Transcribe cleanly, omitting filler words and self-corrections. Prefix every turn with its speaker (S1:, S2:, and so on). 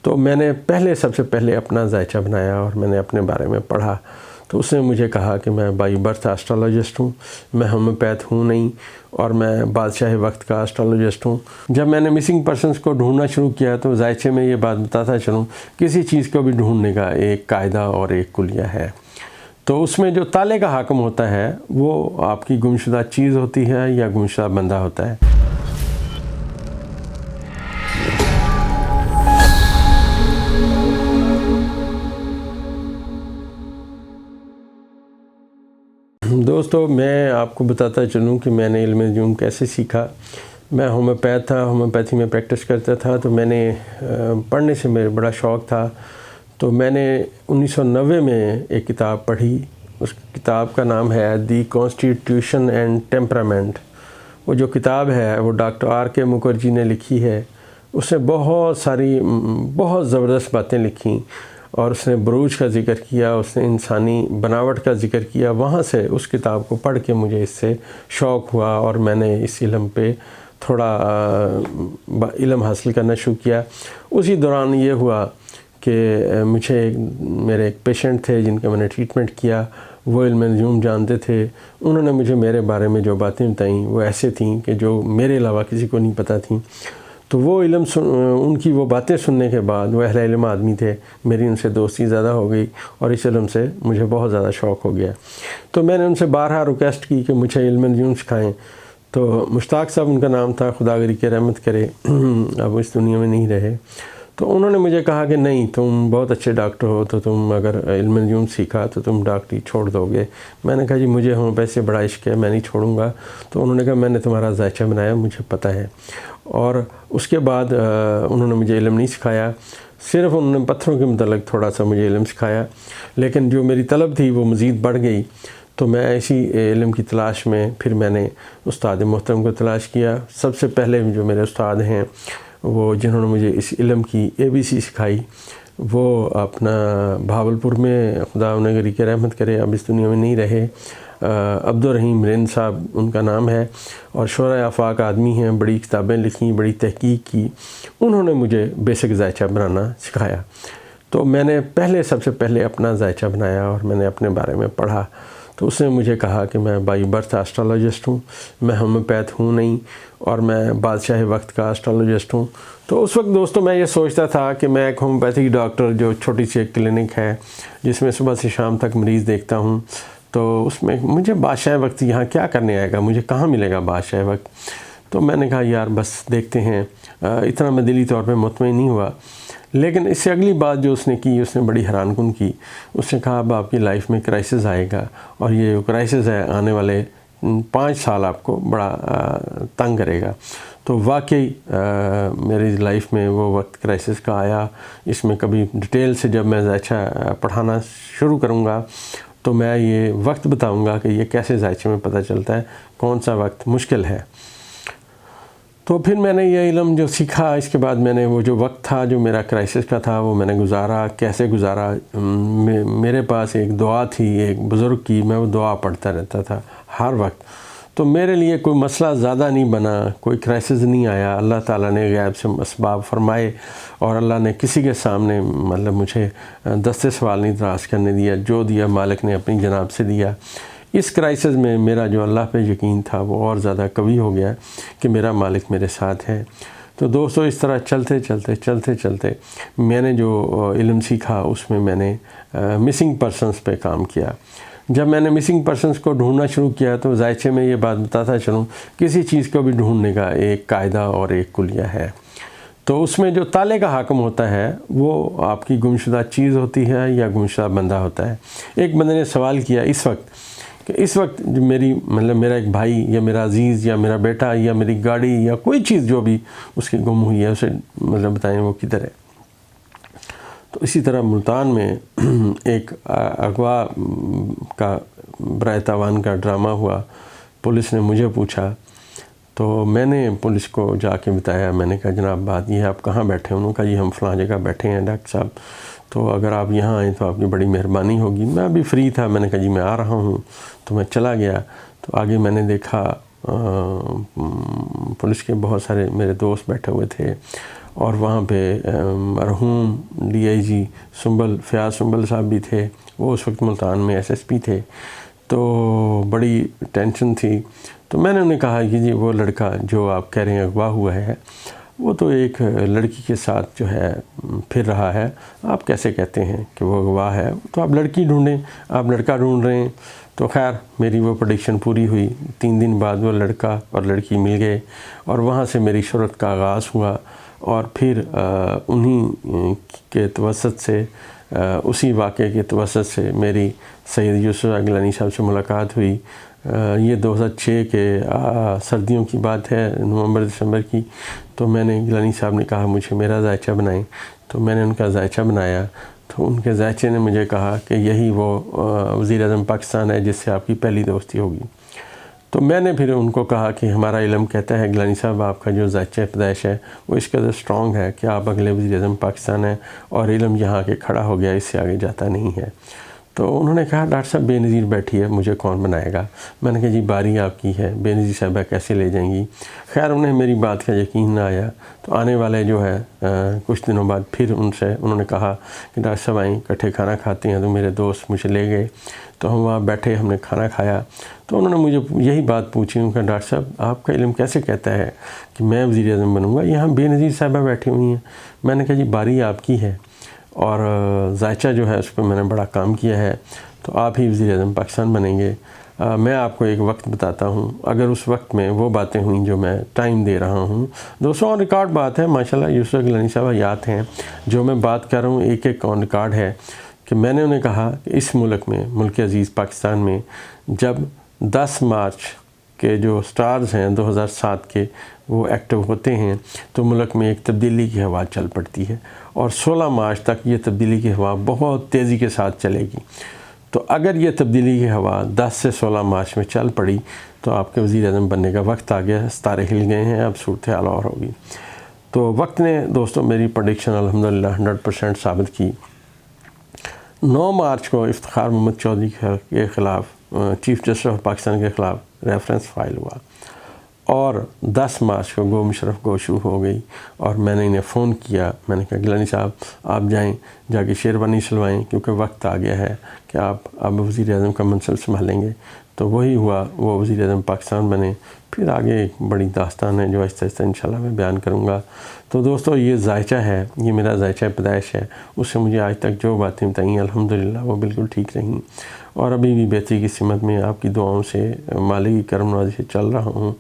S1: تو میں نے سب سے پہلے اپنا ذائچہ بنایا اور میں نے اپنے بارے میں پڑھا، تو اس نے مجھے کہا کہ میں بائی برتھ اسٹرالوجسٹ ہوں، میں ہومیوپیتھ ہوں نہیں، اور میں بادشاہ وقت کا اسٹرالوجسٹ ہوں۔ جب میں نے مسنگ پرسنس کو ڈھونڈنا شروع کیا تو ذائچے میں یہ بات بتاتا چلوں، کسی چیز کو بھی ڈھونڈنے کا ایک قاعدہ اور ایک کلیہ ہے، تو اس میں جو تالے کا حاکم ہوتا ہے وہ آپ کی گمشدہ چیز ہوتی ہے یا گمشدہ بندہ ہوتا ہے۔ دوستو، میں آپ کو بتاتا چلوں کہ میں نے علم نجوم کیسے سیکھا۔ میں ہومیوپیتھ تھا، ہومیوپیتھی میں پریکٹس کرتا تھا، تو میں نے پڑھنے سے میرے بڑا شوق تھا، تو میں نے 1990 میں ایک کتاب پڑھی۔ اس کتاب کا نام ہے دی کانسٹیٹیوشن اینڈ ٹیمپرامنٹ۔ وہ جو کتاب ہے وہ ڈاکٹر آر کے مکھرجی نے لکھی ہے۔ اس نے بہت ساری بہت زبردست باتیں لکھیں، اور اس نے بروج کا ذکر کیا، اس نے انسانی بناوٹ کا ذکر کیا۔ وہاں سے اس کتاب کو پڑھ کے مجھے اس سے شوق ہوا، اور میں نے اس علم پہ تھوڑا علم حاصل کرنا شروع کیا۔ اسی دوران یہ ہوا کہ میرے ایک پیشنٹ تھے جن کا میں نے ٹریٹمنٹ کیا، وہ علم نجوم جانتے تھے۔ انہوں نے مجھے میرے بارے میں جو باتیں بتائیں وہ ایسے تھیں کہ جو میرے علاوہ کسی کو نہیں پتہ تھیں۔ تو وہ ان کی وہ باتیں سننے کے بعد، وہ اہل علم آدمی تھے، میری ان سے دوستی زیادہ ہو گئی، اور اس علم سے مجھے بہت زیادہ شوق ہو گیا۔ تو میں نے ان سے بارہا ریکویسٹ کی کہ مجھے علم نجوم سکھائیں۔ تو مشتاق صاحب ان کا نام تھا، خدا گری کے رحمت کرے، اب اس دنیا میں نہیں رہے۔ تو انہوں نے مجھے کہا کہ نہیں، تم بہت اچھے ڈاکٹر ہو، تو تم اگر علم نجوم سیکھا تو تم ڈاکٹری چھوڑ دو گے۔ میں نے کہا جی مجھے ہومیوپیتھی سے بڑا عشق ہے، میں نہیں چھوڑوں گا۔ تو انہوں نے کہا میں نے تمہارا ذائچہ بنایا، مجھے پتہ ہے۔ اور اس کے بعد انہوں نے مجھے علم نہیں سکھایا، صرف انہوں نے پتھروں کے متعلق تھوڑا سا مجھے علم سکھایا، لیکن جو میری طلب تھی وہ مزید بڑھ گئی۔ تو میں اسی علم کی تلاش میں پھر میں نے استاد محترم کو تلاش کیا۔ سب سے پہلے جو میرے استاد ہیں، وہ جنہوں نے مجھے اس علم کی ABC سکھائی، وہ اپنا بھاولپور میں، خدا انہیں گری کے رحمت کرے، اب اس دنیا میں نہیں رہے، عبدالرحیم رند صاحب ان کا نام ہے، اور شعراء آفاق آدمی ہیں، بڑی کتابیں لکھیں، بڑی تحقیق کی۔ انہوں نے مجھے بیسک ذائچہ بنانا سکھایا۔ تو میں نے سب سے پہلے اپنا ذائچہ بنایا اور میں نے اپنے بارے میں پڑھا۔ تو اس نے مجھے کہا کہ میں بائی برتھ اسٹرالوجسٹ ہوں، میں ہومیوپیتھ ہوں نہیں، اور میں بادشاہ وقت کا اسٹرالوجسٹ ہوں۔ تو اس وقت دوستو میں یہ سوچتا تھا کہ میں ایک ہومیوپیتھک ڈاکٹر جو چھوٹی سی ایک کلینک ہے جس میں صبح سے شام تک مریض دیکھتا ہوں، تو اس میں مجھے بادشاہ وقت یہاں کیا کرنے آئے گا، مجھے کہاں ملے گا بادشاہ وقت۔ تو میں نے کہا یار بس دیکھتے ہیں، اتنا میں دلی طور پہ مطمئن نہیں ہوا۔ لیکن اس سے اگلی بات جو اس نے کی، اس نے بڑی حیران کن کی۔ اس نے کہا اب آپ کی لائف میں کرائسس آئے گا، اور یہ کرائسس ہے آنے والے 5 سال آپ کو بڑا تنگ کرے گا۔ تو واقعی میری لائف میں وہ وقت کرائسس کا آیا۔ اس میں کبھی ڈیٹیل سے جب میں ذائچہ پڑھانا شروع کروں گا تو میں یہ وقت بتاؤں گا کہ یہ کیسے ذائچے میں پتہ چلتا ہے کون سا وقت مشکل ہے۔ تو پھر میں نے یہ علم جو سیکھا، اس کے بعد میں نے وہ جو وقت تھا جو میرا کرائسس کا تھا وہ میں نے گزارا۔ کیسے گزارا؟ میرے پاس ایک دعا تھی ایک بزرگ کی، میں وہ دعا پڑھتا رہتا تھا ہر وقت۔ تو میرے لیے کوئی مسئلہ زیادہ نہیں بنا، کوئی کرائسس نہیں آیا۔ اللہ تعالیٰ نے غیب سے اسباب فرمائے، اور اللہ نے کسی کے سامنے مجھے دستے سوال نہیں دراز کرنے دیا، جو دیا مالک نے اپنی جناب سے دیا۔ اس کرائسس میں میرا جو اللہ پہ یقین تھا وہ اور زیادہ قوی ہو گیا کہ میرا مالک میرے ساتھ ہے۔ تو دوستو اس طرح چلتے میں نے جو علم سیکھا اس میں نے مسنگ پرسنس پہ کام کیا۔ جب میں نے مسنگ پرسنس کو ڈھونڈنا شروع کیا تو ذائچے میں یہ بات بتاتا چلوں، کسی چیز کو بھی ڈھونڈنے کا ایک قاعدہ اور ایک کلیہ ہے، تو اس میں جو تالے کا حاکم ہوتا ہے وہ آپ کی گمشدہ چیز ہوتی ہے یا گمشدہ بندہ ہوتا ہے۔ ایک بندے نے سوال کیا اس وقت جو میرا ایک بھائی یا میرا عزیز یا میرا بیٹا یا میری گاڑی یا کوئی چیز جو بھی اس کی گم ہوئی ہے، اسے بتائیں وہ کدھر ہے۔ تو اسی طرح ملتان میں ایک اغوا کا برائے تاوان کا ڈرامہ ہوا۔ پولیس نے مجھے پوچھا تو میں نے پولیس کو جا کے بتایا، میں نے کہا جناب بات یہ ہے آپ کہاں بیٹھے ہیں؟ انہوں نے کہا جی ہم فلاں جگہ بیٹھے ہیں ڈاکٹر صاحب، تو اگر آپ یہاں آئیں تو آپ کی بڑی مہربانی ہوگی۔ میں ابھی فری تھا، میں نے کہا جی میں آ رہا ہوں، تو میں چلا گیا۔ تو آگے میں نے دیکھا پولیس کے بہت سارے میرے دوست بیٹھے ہوئے تھے، اور وہاں پہ مرحوم DIG فیاض سنبل صاحب بھی تھے، وہ اس وقت ملتان میں SSP تھے، تو بڑی ٹینشن تھی۔ تو میں نے انہیں کہا کہ جی وہ لڑکا جو آپ کہہ رہے ہیں اغوا ہوا ہے، وہ تو ایک لڑکی کے ساتھ جو ہے پھر رہا ہے، آپ کیسے کہتے ہیں کہ وہ اغوا ہے؟ تو آپ لڑکی ڈھونڈیں، آپ لڑکا ڈھونڈ رہے ہیں۔ تو خیر میری وہ پریڈکشن پوری ہوئی، 3 دن بعد وہ لڑکا اور لڑکی مل گئے، اور وہاں سے میری شہرت کا آغاز ہوا، اور پھر انہی کے توسط سے، اسی واقعے کے توسط سے میری سید یوسف گیلانی صاحب سے ملاقات ہوئی۔ یہ 2006 کے سردیوں کی بات ہے، نومبر دسمبر کی۔ تو میں نے گیلانی صاحب نے کہا مجھے میرا ذائچہ بنائیں، تو میں نے ان کا ذائچہ بنایا، تو ان کے ذائچے نے مجھے کہا کہ یہی وہ وزیر اعظم پاکستان ہے جس سے آپ کی پہلی دوستی ہوگی۔ تو میں نے پھر ان کو کہا کہ ہمارا علم کہتا ہے گیلانی صاحب آپ کا جو ذائچہ پیدائش ہے وہ اس قدر اسٹرانگ ہے کہ آپ اگلے وزیر اعظم پاکستان ہیں، اور علم یہاں کے کھڑا ہو گیا، اس سے آگے جاتا نہیں ہے۔ تو انہوں نے کہا ڈاکٹر صاحب بے نظیر بیٹھی ہے، مجھے کون بنائے گا؟ میں نے کہا جی باری آپ کی ہے، بے نظیر صاحبہ کیسے لے جائیں گی؟ خیر انہیں میری بات کا یقین نہ آیا، تو آنے والے جو ہے کچھ دنوں بعد پھر انہوں نے کہا کہ ڈاکٹر صاحب آئیں اکٹھے کھانا کھاتے ہیں، تو میرے دوست مجھے لے گئے، تو ہم وہاں بیٹھے، ہم نے کھانا کھایا، تو انہوں نے مجھے یہی بات پوچھی، ان کا ڈاکٹر صاحب آپ کا علم کیسے کہتا ہے کہ میں وزیر اعظم بنوں گا؟ یہاں بے نظیر صاحبہ بیٹھی ہوئی ہیں۔ میں نے کہا جی باری آپ کی ہے، اور ذائچہ جو ہے اس پہ میں نے بڑا کام کیا ہے، تو آپ ہی وزیر اعظم پاکستان بنیں گے۔ میں آپ کو ایک وقت بتاتا ہوں، اگر اس وقت میں وہ باتیں ہوئیں جو میں ٹائم دے رہا ہوں، 200 آن ریکارڈ بات ہے، ماشاءاللہ یوسف گیلانی صاحبہ یاد ہیں، جو میں بات کر رہا ہوں ایک ایک آن ریکارڈ ہے، کہ میں نے انہیں کہا کہ اس ملک میں، ملک عزیز پاکستان میں، جب 10 مارچ کے جو سٹارز ہیں 2007 کے وہ ایکٹیو ہوتے ہیں تو ملک میں ایک تبدیلی کی ہوا چل پڑتی ہے، اور 16 مارچ تک یہ تبدیلی کی ہوا بہت تیزی کے ساتھ چلے گی۔ تو اگر یہ تبدیلی کی ہوا 10 سے 16 مارچ میں چل پڑی تو آپ کے وزیر اعظم بننے کا وقت آ گیا، ستارے ہل گئے ہیں، اب صورتحال اور ہوگی۔ تو وقت نے دوستوں میری پریڈکشن الحمدللہ 100% ثابت کی۔ 9 مارچ کو افتخار محمد چودھری کے خلاف، چیف جسٹس آف پاکستان کے خلاف ریفرنس فائل ہوا، اور 10 مارچ کو گو مشرف گو شروع ہو گئی، اور میں نے انہیں فون کیا، میں نے کہا گیلانی صاحب آپ جائیں، جا کے شیروانی سلوائیں، کیونکہ وقت آ گیا ہے کہ آپ اب وزیر اعظم کا منصب سنبھالیں گے۔ تو وہی ہوا، وہ وزیر اعظم پاکستان بنے۔ پھر آگے ایک بڑی داستان ہے جو آہستہ آہستہ انشاءاللہ میں بیان کروں گا۔ تو دوستو یہ ذائچہ ہے، یہ میرا ذائچہ پیدائش ہے، اس سے مجھے آج تک جو باتیں بتائیں الحمدللہ وہ بالکل ٹھیک رہیں، اور ابھی بھی بہتری کی سمت میں آپ کی دعاؤں سے، مالی کرم نوازی سے چل رہا ہوں۔